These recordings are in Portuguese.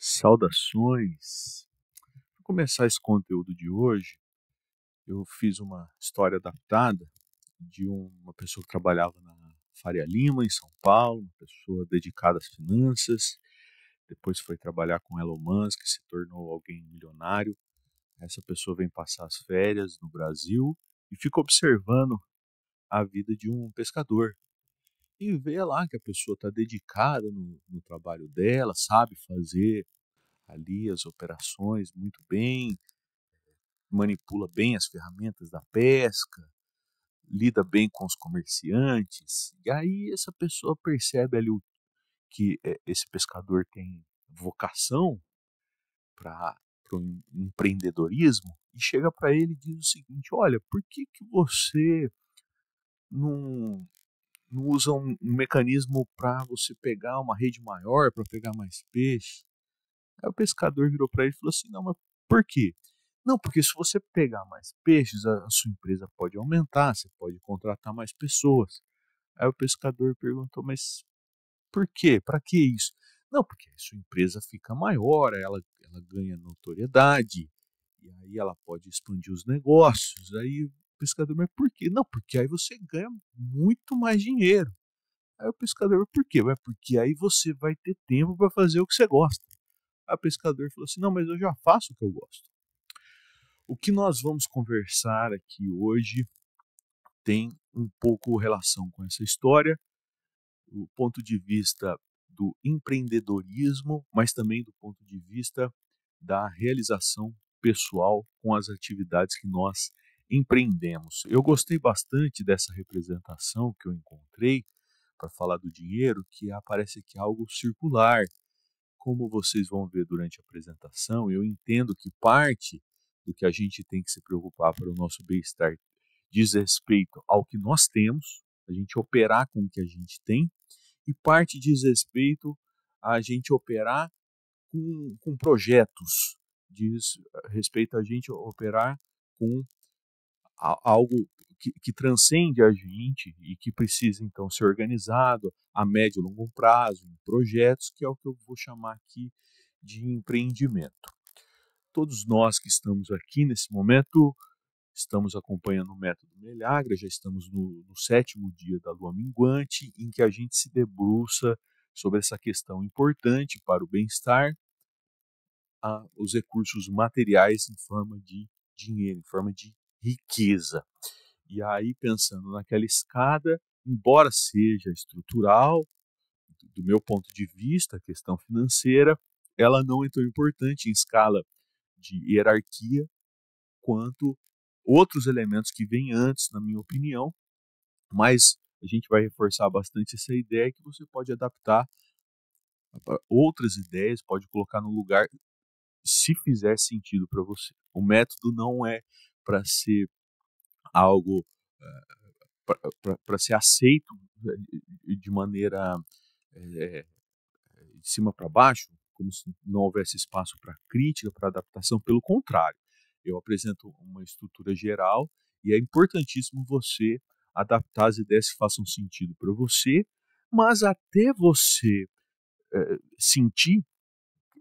Saudações! Para começar esse conteúdo de hoje, eu fiz uma história adaptada de uma pessoa que trabalhava na Faria Lima, em São Paulo, uma pessoa dedicada às finanças, depois foi trabalhar com Elon Musk, se tornou alguém milionário. Essa pessoa vem passar as férias no Brasil e fica observando a vida de um pescador. E vê lá que a pessoa está dedicada no trabalho dela, sabe fazer ali as operações muito bem, manipula bem as ferramentas da pesca, lida bem com os comerciantes. E aí essa pessoa percebe ali que esse pescador tem vocação para o empreendedorismo e chega para ele e diz o seguinte: olha, por que você não, não usa um mecanismo para você pegar uma rede maior, para pegar mais peixe? Aí o pescador virou para ele e falou assim: não, mas por quê? Não, porque se você pegar mais peixes, a sua empresa pode aumentar, você pode contratar mais pessoas. Aí o pescador perguntou: mas por quê? Para que isso? Não, porque a sua empresa fica maior, ela ganha notoriedade, e aí ela pode expandir os negócios. Aí o pescador: mas por quê? Não, porque aí você ganha muito mais dinheiro. Aí o pescador: por quê? É porque aí você vai ter tempo para fazer o que você gosta. Aí o pescador falou assim: não, mas eu já faço o que eu gosto. O que nós vamos conversar aqui hoje tem um pouco relação com essa história, do ponto de vista do empreendedorismo, mas também do ponto de vista da realização pessoal com as atividades que nós empreendemos. Eu gostei bastante dessa representação que eu encontrei para falar do dinheiro, que aparece aqui algo circular. Como vocês vão ver durante a apresentação, eu entendo que parte do que a gente tem que se preocupar para o nosso bem-estar diz respeito ao que nós temos, a gente operar com o que a gente tem, e parte diz respeito a gente operar com projetos, diz respeito a gente operar com algo que transcende a gente e que precisa então ser organizado a médio e longo prazo, em projetos, que é o que eu vou chamar aqui de empreendimento. Todos nós que estamos aqui nesse momento estamos acompanhando o método Meliagra, já estamos no 7º dia da lua minguante, em que a gente se debruça sobre essa questão importante para o bem-estar, os recursos materiais em forma de dinheiro, em forma de riqueza. E aí, pensando naquela escada, embora seja estrutural, do meu ponto de vista, a questão financeira, ela não é tão importante em escala de hierarquia quanto outros elementos que vêm antes, na minha opinião, mas a gente vai reforçar bastante essa ideia que você pode adaptar para outras ideias, pode colocar no lugar se fizer sentido para você. O método não é para ser algo para ser aceito de maneira é, de cima para baixo, como se não houvesse espaço para crítica, para adaptação. Pelo contrário, eu apresento uma estrutura geral e é importantíssimo você adaptar as ideias que façam sentido para você, mas até você sentir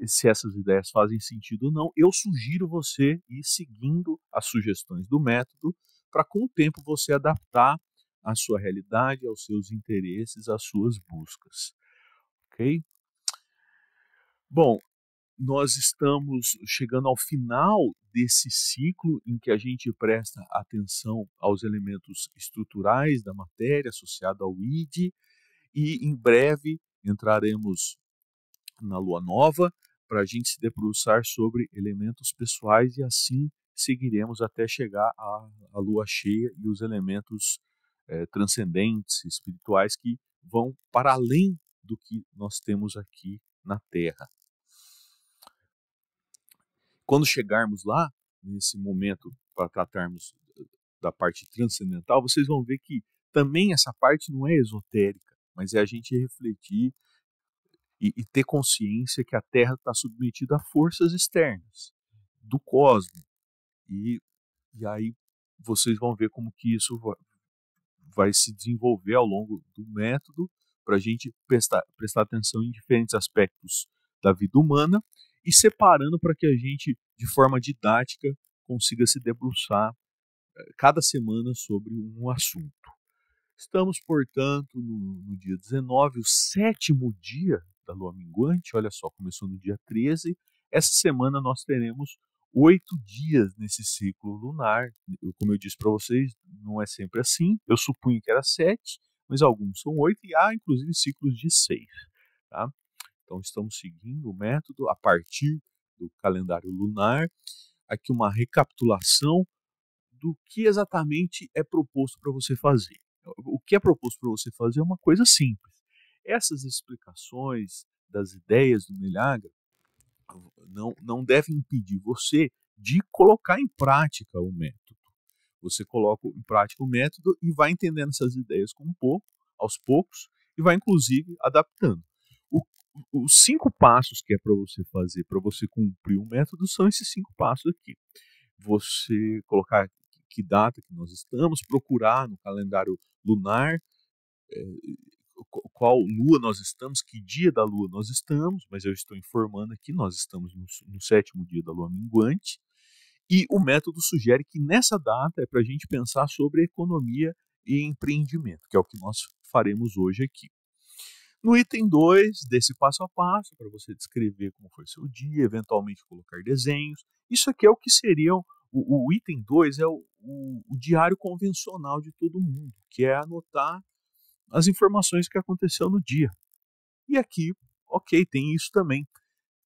se essas ideias fazem sentido ou não, eu sugiro você ir seguindo as sugestões do método para, com o tempo, você adaptar a sua realidade, aos seus interesses, às suas buscas. Ok? Bom, nós estamos chegando ao final desse ciclo em que a gente presta atenção aos elementos estruturais da matéria associada ao ID e em breve entraremos na lua nova para a gente se debruçar sobre elementos pessoais e assim seguiremos até chegar à lua cheia e os elementos transcendentes, espirituais que vão para além do que nós temos aqui na Terra. Quando chegarmos lá, nesse momento, para tratarmos da parte transcendental, vocês vão ver que também essa parte não é esotérica, mas é a gente refletir e ter consciência que a Terra está submetida a forças externas, do cosmos. E, e aí vocês vão ver como que isso vai se desenvolver ao longo do método para a gente prestar atenção em diferentes aspectos da vida humana e separando para que a gente, de forma didática, consiga se debruçar cada semana sobre um assunto. Estamos, portanto, no dia 19, o 7º dia da lua minguante. Olha só, começou no dia 13. Essa semana nós teremos 8 dias nesse ciclo lunar. Como eu disse para vocês, não é sempre assim. Eu supunho que era 7, mas alguns são 8 e há inclusive ciclos de 6. Tá? Então estamos seguindo o método a partir do calendário lunar. Aqui uma recapitulação do que exatamente é proposto para você fazer. O que é proposto para você fazer é uma coisa simples. Essas explicações das ideias do Milagre não devem impedir você de colocar em prática o método. Você coloca em prática o método e vai entendendo essas ideias aos poucos, e vai inclusive adaptando. Os 5 passos que é para você fazer, para você cumprir o método, são esses 5 passos aqui. Você colocar que data que nós estamos, procurar no calendário lunar qual lua nós estamos, que dia da lua nós estamos, mas eu estou informando aqui, nós estamos no 7º dia da lua minguante, e o método sugere que nessa data é para a gente pensar sobre economia e empreendimento, que é o que nós faremos hoje aqui. No item 2 desse passo a passo, para você descrever como foi seu dia, eventualmente colocar desenhos, isso aqui é o que seria o item 2, é o diário convencional de todo mundo, que é anotar as informações que aconteceu no dia. E aqui, ok, tem isso também,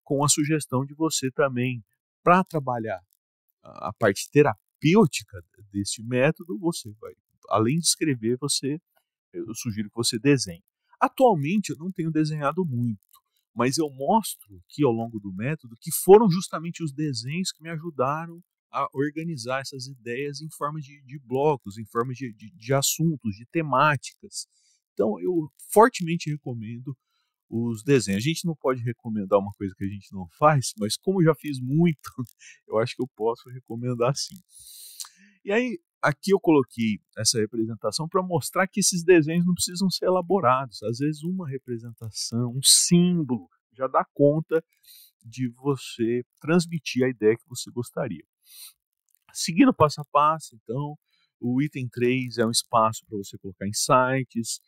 com a sugestão de você também, para trabalhar a parte terapêutica deste método, você vai, além de escrever, eu sugiro que você desenhe. Atualmente eu não tenho desenhado muito, mas eu mostro aqui ao longo do método que foram justamente os desenhos que me ajudaram a organizar essas ideias em forma de blocos, em forma de assuntos, de temáticas. Então eu fortemente recomendo os desenhos. A gente não pode recomendar uma coisa que a gente não faz, mas como eu já fiz muito, eu acho que eu posso recomendar sim. E aí, aqui eu coloquei essa representação para mostrar que esses desenhos não precisam ser elaborados. Às vezes uma representação, um símbolo, já dá conta de você transmitir a ideia que você gostaria. Seguindo passo a passo, então, o item 3 é um espaço para você colocar insights,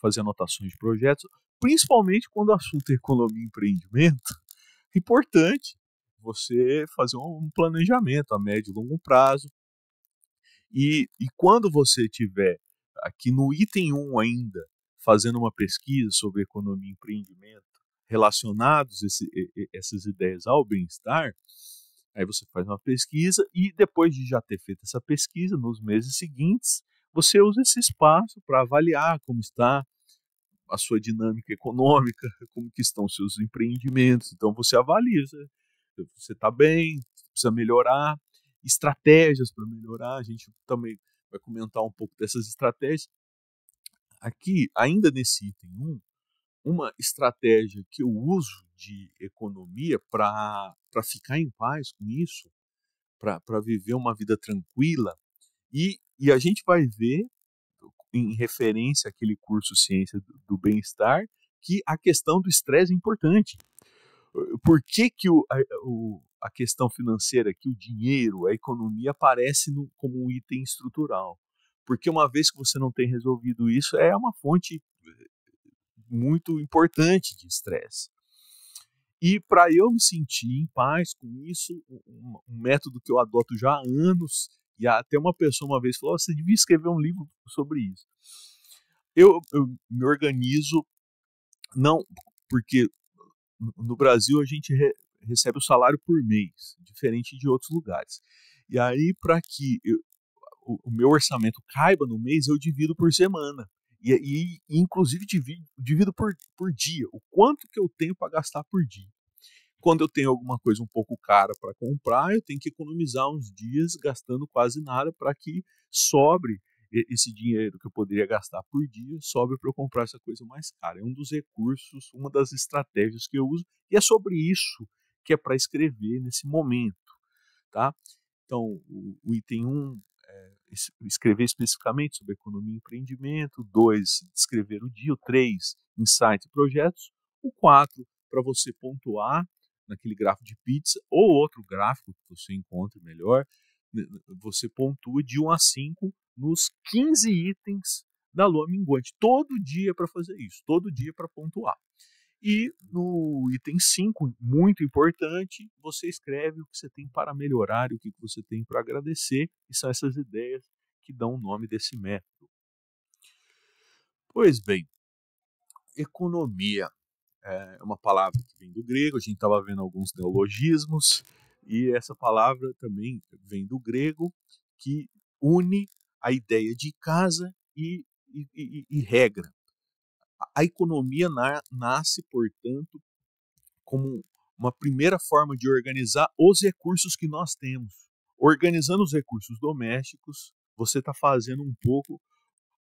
fazer anotações de projetos, principalmente quando o assunto é economia e empreendimento. Importante você fazer um planejamento a médio e longo prazo. E quando você tiver aqui no item 1 ainda, fazendo uma pesquisa sobre economia e empreendimento relacionados essas ideias ao bem-estar, aí você faz uma pesquisa e depois de já ter feito essa pesquisa, nos meses seguintes, você usa esse espaço para avaliar como está a sua dinâmica econômica, como que estão os seus empreendimentos. Então você avalia, você está bem, precisa melhorar, estratégias para melhorar. A gente também vai comentar um pouco dessas estratégias. Aqui, ainda nesse item 1, uma estratégia que eu uso de economia para ficar em paz com isso, para viver uma vida tranquila, e a gente vai ver, em referência àquele curso Ciência do Bem-Estar, que a questão do estresse é importante. Por que, que a questão financeira aqui, o dinheiro, a economia, aparece como um item estrutural? Porque uma vez que você não tem resolvido isso, é uma fonte muito importante de estresse. E para eu me sentir em paz com isso, um método que eu adoto já há anos, e até uma pessoa uma vez falou, você devia escrever um livro sobre isso. Eu me organizo, não, porque no Brasil a gente recebe o salário por mês, diferente de outros lugares. E aí, para que o meu orçamento caiba no mês, eu divido por semana. E inclusive, divido por dia. O quanto que eu tenho para gastar por dia. Quando eu tenho alguma coisa um pouco cara para comprar, eu tenho que economizar uns dias gastando quase nada para que sobre esse dinheiro que eu poderia gastar por dia, sobre para eu comprar essa coisa mais cara. É um dos recursos, uma das estratégias que eu uso, e é sobre isso que é para escrever nesse momento. Tá? Então, o item 1, escrever especificamente sobre economia e empreendimento. 2, descrever o dia. O 3, insights e projetos. O 4, para você pontuar naquele gráfico de pizza, ou outro gráfico que você encontre melhor, você pontua de 1 a 5 nos 15 itens da lua minguante. Todo dia para fazer isso, todo dia para pontuar. E no item 5, muito importante, você escreve o que você tem para melhorar e o que você tem para agradecer, e são essas ideias que dão o nome desse método. Pois bem, economia é uma palavra que vem do grego, a gente estava vendo alguns neologismos, e essa palavra também vem do grego, que une a ideia de casa e regra. A economia nasce, portanto, como uma primeira forma de organizar os recursos que nós temos. Organizando os recursos domésticos, você está fazendo um pouco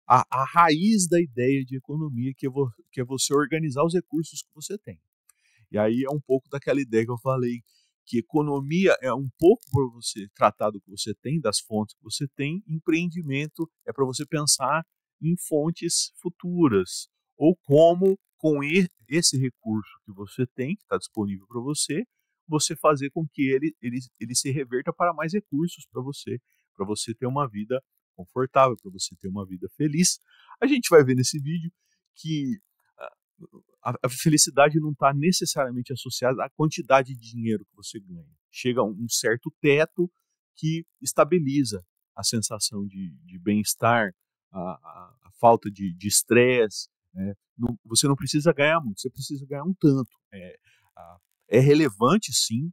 a raiz da ideia de economia, que é você organizar os recursos que você tem. E aí é um pouco daquela ideia que eu falei, que economia é um pouco para você tratar do que você tem, das fontes que você tem, empreendimento é para você pensar em fontes futuras, ou como com esse recurso que você tem, que está disponível para você fazer com que ele se reverta para mais recursos para você ter uma vida confortável, para você ter uma vida feliz. A gente vai ver nesse vídeo que a felicidade não está necessariamente associada à quantidade de dinheiro que você ganha. Chega a um certo teto que estabiliza a sensação de bem-estar, a falta de estresse. Né? Você não precisa ganhar muito, você precisa ganhar um tanto. É relevante, sim,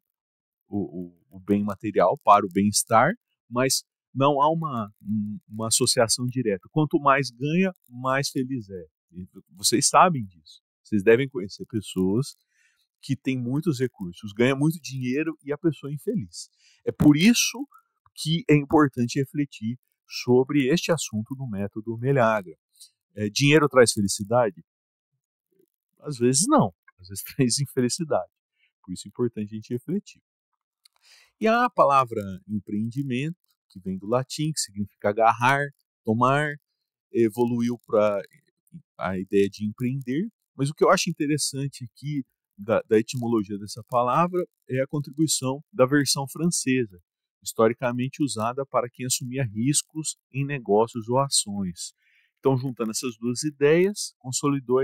o bem material para o bem-estar, mas não há uma associação direta. Quanto mais ganha, mais feliz é. E vocês sabem disso. Vocês devem conhecer pessoas que têm muitos recursos, ganham muito dinheiro e a pessoa é infeliz. É por isso que é importante refletir sobre este assunto do método Meliagra. Dinheiro traz felicidade? Às vezes não, às vezes traz infelicidade. Por isso é importante a gente refletir. E a palavra empreendimento, que vem do latim, que significa agarrar, tomar, evoluiu para a ideia de empreender. Mas o que eu acho interessante aqui da etimologia dessa palavra é a contribuição da versão francesa, historicamente usada para quem assumia riscos em negócios ou ações. Então, juntando essas duas ideias, consolidou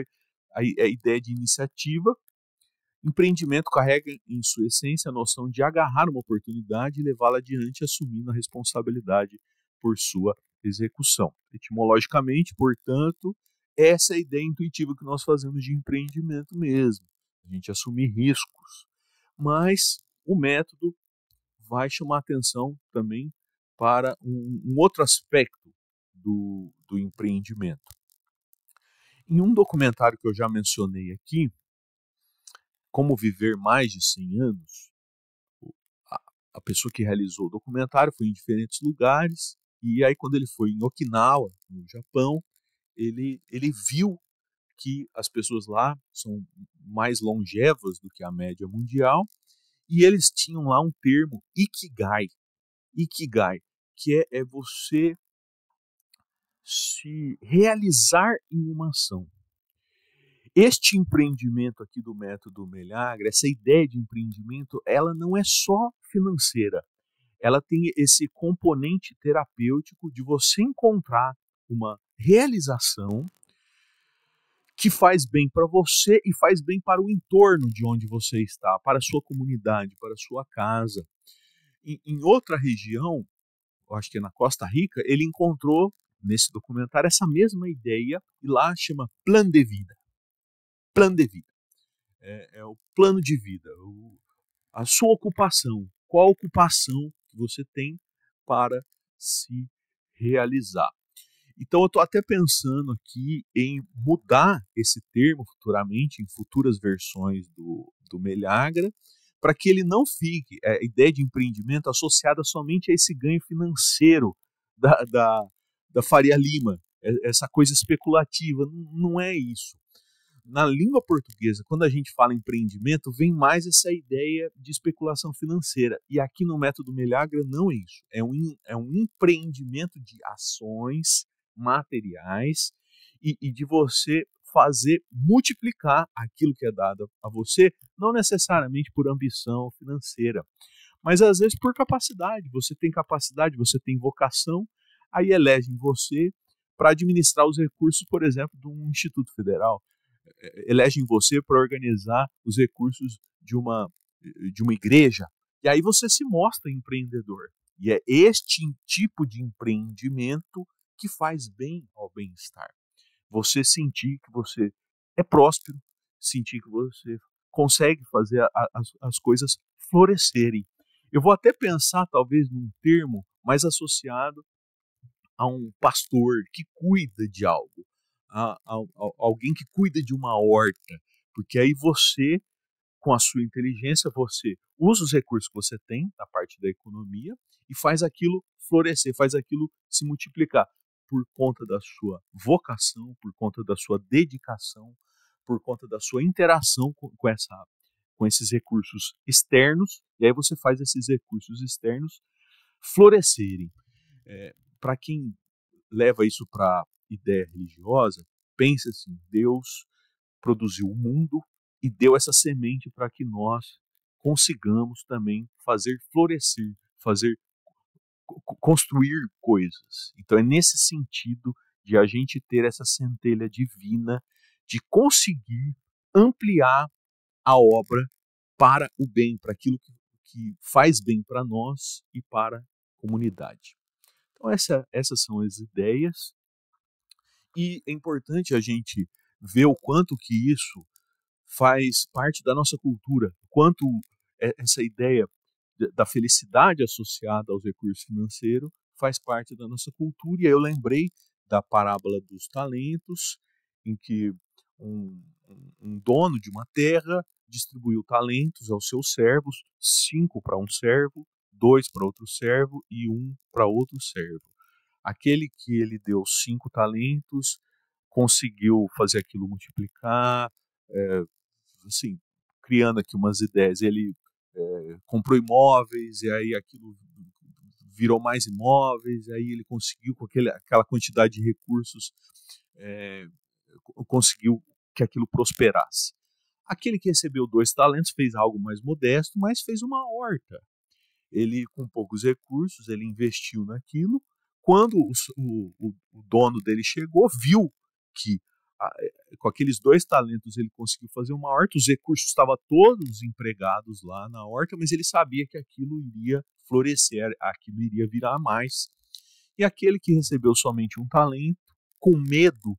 a ideia de iniciativa. Empreendimento carrega em sua essência a noção de agarrar uma oportunidade e levá-la adiante, assumindo a responsabilidade por sua execução. Etimologicamente, portanto, essa é a ideia intuitiva que nós fazemos de empreendimento mesmo, a gente assumir riscos. Mas o método vai chamar atenção também para um outro aspecto do empreendimento. Em um documentário que eu já mencionei aqui, Como Viver Mais de 100 Anos, a pessoa que realizou o documentário foi em diferentes lugares, e aí quando ele foi em Okinawa, no Japão, ele viu que as pessoas lá são mais longevas do que a média mundial, e eles tinham lá um termo, Ikigai. Ikigai, que é você se realizar em uma ação. Este empreendimento aqui do método Meliagra, essa ideia de empreendimento, ela não é só financeira. Ela tem esse componente terapêutico de você encontrar uma realização que faz bem para você e faz bem para o entorno de onde você está, para a sua comunidade, para a sua casa. Em outra região, eu acho que é na Costa Rica, ele encontrou nesse documentário essa mesma ideia e lá chama Plano de Vida. Plano de vida. É o plano de vida, a sua ocupação. Qual a ocupação que você tem para se realizar? Então eu estou até pensando aqui em mudar esse termo futuramente, em futuras versões do Meliagra, para que ele não fique, a ideia de empreendimento associada somente a esse ganho financeiro da Faria Lima, essa coisa especulativa, não é isso. Na língua portuguesa, quando a gente fala empreendimento, vem mais essa ideia de especulação financeira. E aqui no método Meliagra não é isso. É um empreendimento de ações materiais e de você fazer multiplicar aquilo que é dado a você não necessariamente por ambição financeira, mas às vezes por capacidade. Você tem capacidade, você tem vocação, aí elegem você para administrar os recursos, por exemplo, de um instituto federal. Elegem você para organizar os recursos de uma igreja. E aí você se mostra empreendedor. E é este tipo de empreendimento que faz bem ao bem-estar. Você sentir que você é próspero, sentir que você consegue fazer as coisas florescerem. Eu vou até pensar, talvez, num termo mais associado a um pastor que cuida de algo, a alguém que cuida de uma horta, porque aí você, com a sua inteligência, você usa os recursos que você tem na parte da economia e faz aquilo florescer, faz aquilo se multiplicar por conta da sua vocação, por conta da sua dedicação, por conta da sua interação com esses recursos externos, e aí você faz esses recursos externos florescerem. Para quem leva isso para ideia religiosa, pensa assim: Deus produziu o mundo e deu essa semente para que nós consigamos também fazer florescer, fazer construir coisas. Então é nesse sentido de a gente ter essa centelha divina de conseguir ampliar a obra para o bem, para aquilo que faz bem para nós e para a comunidade. Então essas são as ideias, e é importante a gente ver o quanto que isso faz parte da nossa cultura, o quanto essa ideia da felicidade associada aos recursos financeiros faz parte da nossa cultura. E aí eu lembrei da parábola dos talentos, em que um dono de uma terra distribuiu talentos aos seus servos, 5 para um servo, 2 para outro servo e 1 para outro servo. Aquele que ele deu 5 talentos conseguiu fazer aquilo multiplicar, assim, criando aqui umas ideias. Ele comprou imóveis, e aí aquilo virou mais imóveis, e aí ele conseguiu, com aquela quantidade de recursos, é, conseguiu que aquilo prosperasse. Aquele que recebeu 2 talentos fez algo mais modesto, mas fez uma horta. Ele, com poucos recursos, ele investiu naquilo. Quando o dono dele chegou, viu que com aqueles 2 talentos ele conseguiu fazer uma horta, os recursos estavam todos empregados lá na horta, mas ele sabia que aquilo iria florescer, aquilo iria virar mais. E aquele que recebeu somente um talento, com medo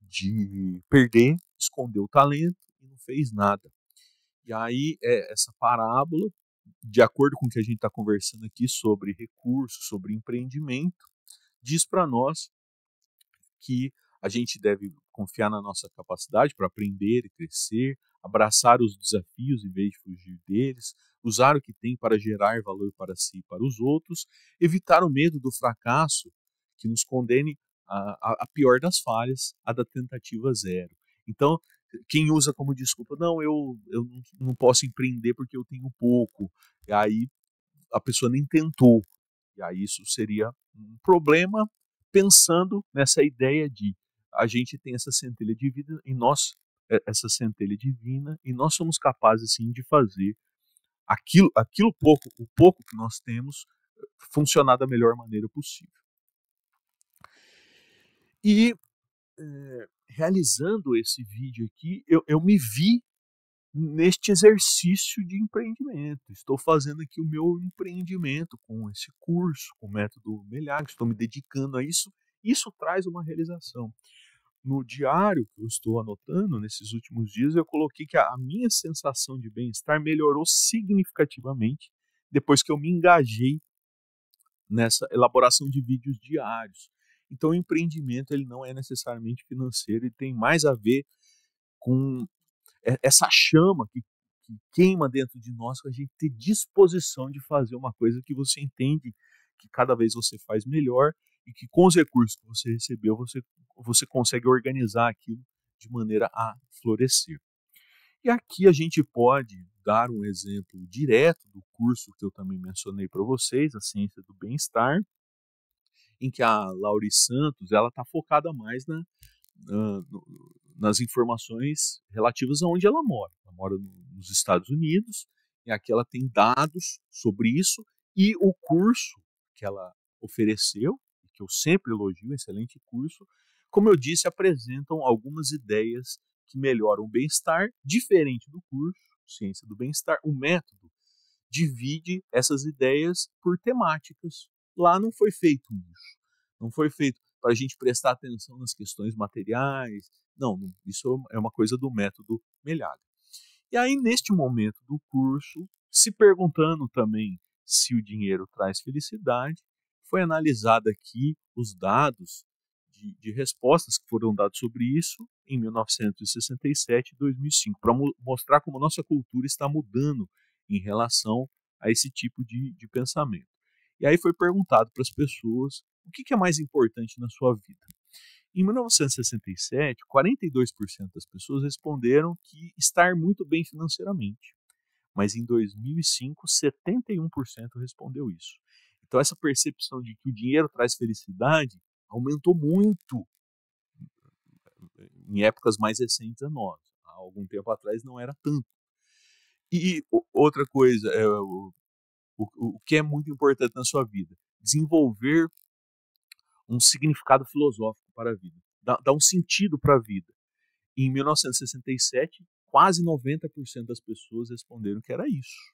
de perder, escondeu o talento e não fez nada. E aí, essa parábola, de acordo com o que a gente está conversando aqui sobre recursos, sobre empreendimento, diz para nós que a gente deve confiar na nossa capacidade para aprender e crescer, abraçar os desafios em vez de fugir deles, usar o que tem para gerar valor para si e para os outros, evitar o medo do fracasso que nos condene a pior das falhas, a da tentativa zero. Então, quem usa como desculpa, não, eu não posso empreender porque eu tenho pouco, e aí a pessoa nem tentou. E aí isso seria um problema, pensando nessa ideia de a gente tem essa centelha divina e nós, essa centelha divina, e nós somos capazes sim de fazer aquilo pouco, o pouco que nós temos, funcionar da melhor maneira possível. E realizando esse vídeo aqui, eu me vi neste exercício de empreendimento. Estou fazendo aqui o meu empreendimento com esse curso, com o método Meliag, estou me dedicando a isso. Isso traz uma realização. No diário que eu estou anotando nesses últimos dias, eu coloquei que a minha sensação de bem-estar melhorou significativamente depois que eu me engajei nessa elaboração de vídeos diários. Então, o empreendimento ele não é necessariamente financeiro, ele tem mais a ver com essa chama que queima dentro de nós, para a gente ter disposição de fazer uma coisa que você entende que cada vez você faz melhor e que com os recursos que você recebeu, você consegue organizar aquilo de maneira a florescer. E aqui a gente pode dar um exemplo direto do curso que eu também mencionei para vocês, a Ciência do Bem-Estar, em que a Laury Santos ela está focada mais nas informações relativas a onde ela mora. Ela mora nos Estados Unidos, e aqui ela tem dados sobre isso, e o curso que ela ofereceu, que eu sempre elogio, um excelente curso, como eu disse, apresentam algumas ideias que melhoram o bem-estar, diferente do curso Ciência do Bem-Estar. O método divide essas ideias por temáticas. Lá não foi feito isso. Não foi feito para a gente prestar atenção nas questões materiais. Não, isso é uma coisa do método Melhaga. E aí, neste momento do curso, se perguntando também se o dinheiro traz felicidade, foi analisado aqui os dados de respostas que foram dados sobre isso em 1967 e 2005, para mostrar como a nossa cultura está mudando em relação a esse tipo de pensamento. E aí foi perguntado para as pessoas o que é mais importante na sua vida. Em 1967, 42% das pessoas responderam que estar muito bem financeiramente. Mas em 2005, 71% respondeu isso. Então essa percepção de que o dinheiro traz felicidade aumentou muito em épocas mais recentes a nós. Há algum tempo atrás não era tanto. E outra coisa, o que é muito importante na sua vida? Desenvolver um significado filosófico para a vida. Dá um sentido para a vida. Em 1967, quase 90% das pessoas responderam que era isso.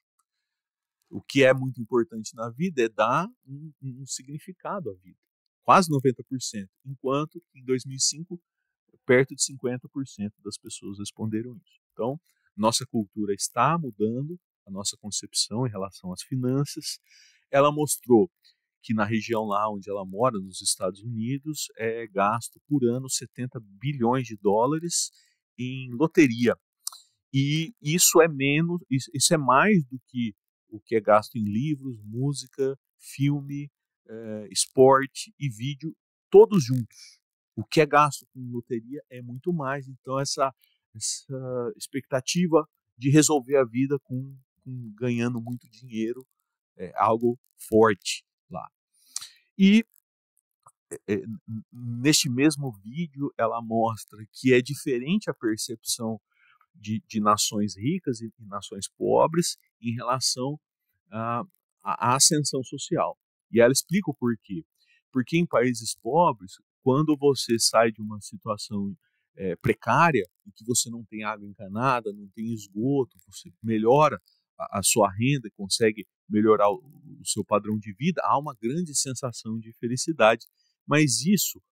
O que é muito importante na vida é dar um significado à vida. Quase 90%. Enquanto em 2005, perto de 50% das pessoas responderam isso. Então, nossa cultura está mudando, a nossa concepção em relação às finanças. Ela mostrou que na região lá onde ela mora, nos Estados Unidos, é gasto por ano 70 bilhões de dólares em loteria. E isso é menos, isso é mais do que o que é gasto em livros, música, filme, esporte e vídeo, todos juntos. O que é gasto com loteria é muito mais. Então essa expectativa de resolver a vida com ganhando muito dinheiro é algo forte lá. E neste mesmo vídeo ela mostra que é diferente a percepção de nações ricas e nações pobres em relação à ascensão social. E ela explica o porquê. Porque em países pobres, quando você sai de uma situação precária, em que você não tem água encanada, não tem esgoto, você melhora a sua renda, consegue melhorar o seu padrão de vida, há uma grande sensação de felicidade. Mas isso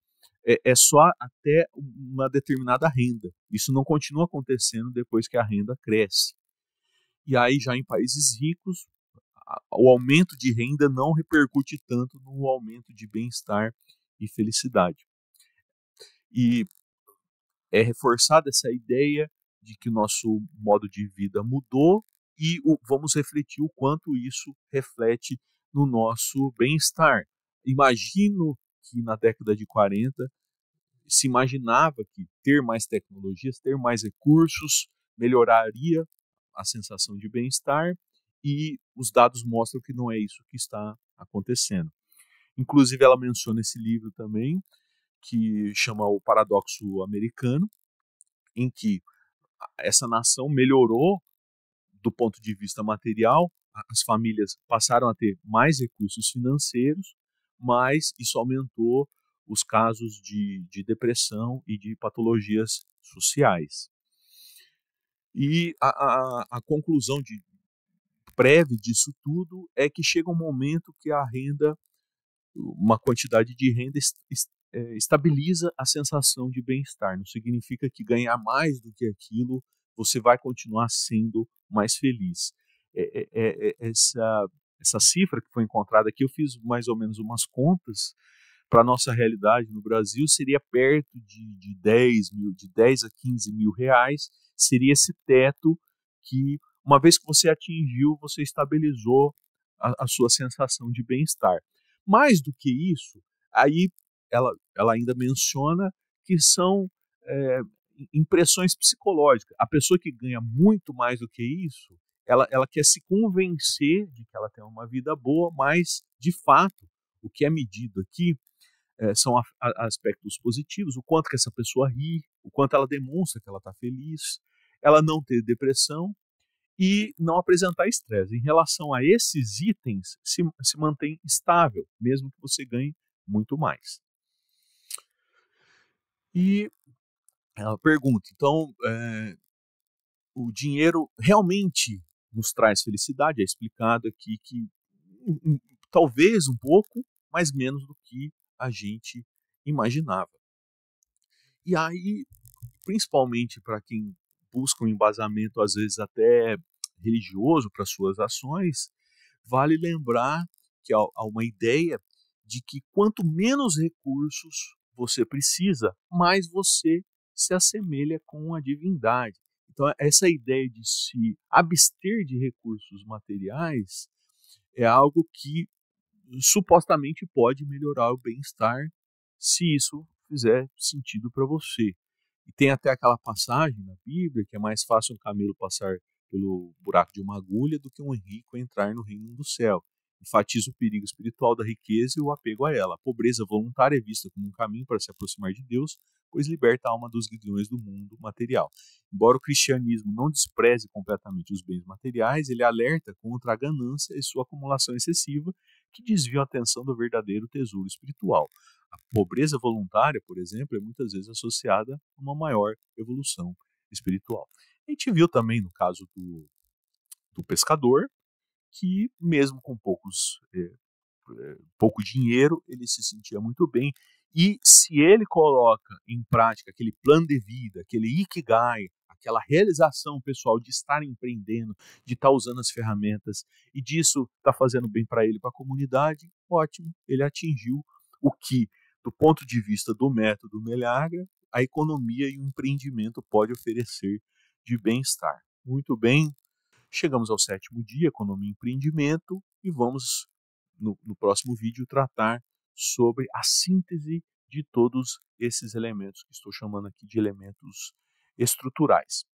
é só até uma determinada renda. Isso não continua acontecendo depois que a renda cresce. E aí, já em países ricos, o aumento de renda não repercute tanto no aumento de bem-estar e felicidade. E é reforçada essa ideia de que o nosso modo de vida mudou e vamos refletir o quanto isso reflete no nosso bem-estar. Imagino que na década de 40 se imaginava que ter mais tecnologias, ter mais recursos, melhoraria a sensação de bem-estar, e os dados mostram que não é isso que está acontecendo. Inclusive, ela menciona esse livro também, que chama O Paradoxo Americano, em que essa nação melhorou do ponto de vista material, as famílias passaram a ter mais recursos financeiros, mas isso aumentou os casos de depressão e de patologias sociais. E a conclusão prévia disso tudo é que chega um momento que a renda, uma quantidade de renda estabiliza a sensação de bem-estar. Não significa que ganhar mais do que aquilo você vai continuar sendo mais feliz. Essa cifra que foi encontrada aqui, eu fiz mais ou menos umas contas. Para a nossa realidade no Brasil, seria perto de 10 mil, de 10 a 15 mil reais, seria esse teto que, uma vez que você atingiu, você estabilizou a sua sensação de bem-estar. Mais do que isso, aí ela ainda menciona que são impressões psicológicas. A pessoa que ganha muito mais do que isso, ela quer se convencer de que ela tem uma vida boa, mas, de fato, o que é medido aqui são aspectos positivos, o quanto que essa pessoa ri, o quanto ela demonstra que ela está feliz, ela não ter depressão e não apresentar estresse. Em relação a esses itens, se mantém estável, mesmo que você ganhe muito mais. E ela pergunta, então, o dinheiro realmente nos traz felicidade? É explicado aqui que talvez um pouco, mas menos do que a gente imaginava. E aí, principalmente para quem busca um embasamento, às vezes até religioso, para suas ações, vale lembrar que há uma ideia de que quanto menos recursos você precisa, mais você se assemelha com a divindade. Então, essa ideia de se abster de recursos materiais é algo que supostamente pode melhorar o bem-estar se isso fizer sentido para você. E tem até aquela passagem na Bíblia que é mais fácil um camelo passar pelo buraco de uma agulha do que um rico entrar no reino do céu. Enfatiza o perigo espiritual da riqueza e o apego a ela. A pobreza voluntária é vista como um caminho para se aproximar de Deus, pois liberta a alma dos grilhões do mundo material. Embora o cristianismo não despreze completamente os bens materiais, ele alerta contra a ganância e sua acumulação excessiva, que desviam a atenção do verdadeiro tesouro espiritual. A pobreza voluntária, por exemplo, é muitas vezes associada a uma maior evolução espiritual. A gente viu também no caso do pescador, que mesmo com pouco dinheiro, ele se sentia muito bem. E se ele coloca em prática aquele plano de vida, aquele ikigai, aquela realização pessoal de estar empreendendo, de estar usando as ferramentas e disso está fazendo bem para ele, para a comunidade, ótimo, ele atingiu o que, do ponto de vista do método Meliagra, a economia e o empreendimento pode oferecer de bem-estar. Muito bem, chegamos ao 7º dia, economia e empreendimento, e vamos, no próximo vídeo, tratar sobre a síntese de todos esses elementos, que estou chamando aqui de elementos estruturais.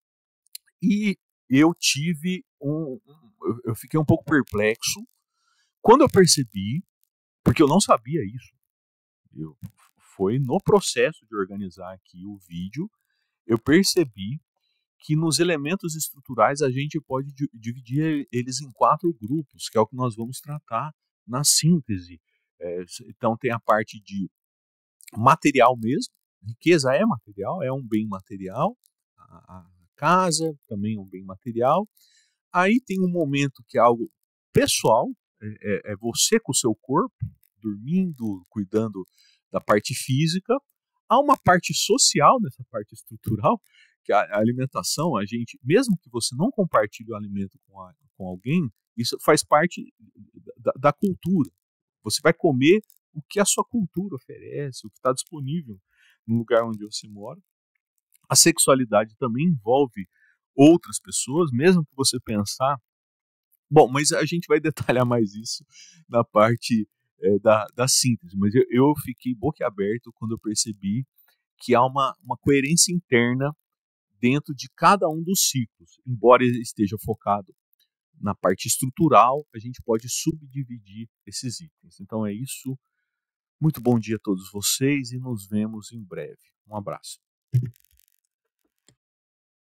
E eu fiquei um pouco perplexo quando eu percebi, porque eu não sabia isso, foi no processo de organizar aqui o vídeo, eu percebi que nos elementos estruturais a gente pode dividir eles em 4 grupos, que é o que nós vamos tratar na síntese. Então tem a parte de material mesmo, riqueza é material, é um bem material, a casa também é um bem material. Aí tem um momento que é algo pessoal, é você com o seu corpo, dormindo, cuidando da parte física. Há uma parte social nessa parte estrutural, que a alimentação, a gente, mesmo que você não compartilhe o alimento com alguém, isso faz parte da cultura. Você vai comer o que a sua cultura oferece, o que está disponível no lugar onde você mora. A sexualidade também envolve outras pessoas, mesmo que você pensar. Bom, mas a gente vai detalhar mais isso na parte da síntese. Mas eu fiquei boquiaberto quando eu percebi que há uma coerência interna dentro de cada um dos ciclos. Embora ele esteja focado na parte estrutural, a gente pode subdividir esses itens. Então é isso. Muito bom dia a todos vocês e nos vemos em breve. Um abraço.